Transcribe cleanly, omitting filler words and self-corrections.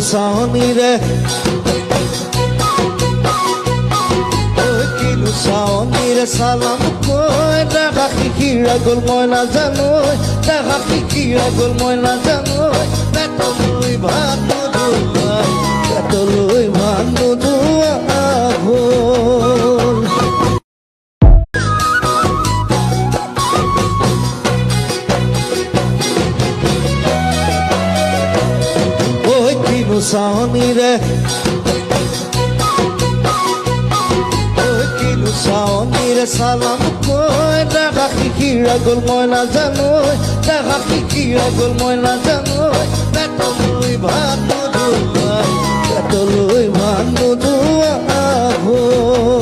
চাহনি ৰে কিনো চাহনি ৰে চালাম কই দেখা শিকিৰা গ'ল মই নাজানো দেখা শিকিৰা গ'ল মই নাজানো পেটলৈ ভাত নোযোৱা পেটলৈ ভাত নোযোৱা হ'ল চাহনি ৰে কিনো চাহনি ৰে চালাম কই দেখা শিকিৰা গ'ল মই নাজানো দেখা শিকিৰা গ'ল মই নাজানো পেটলৈ ভাত নোযোৱা পেটলৈ ভাত নোযোৱা হ'ল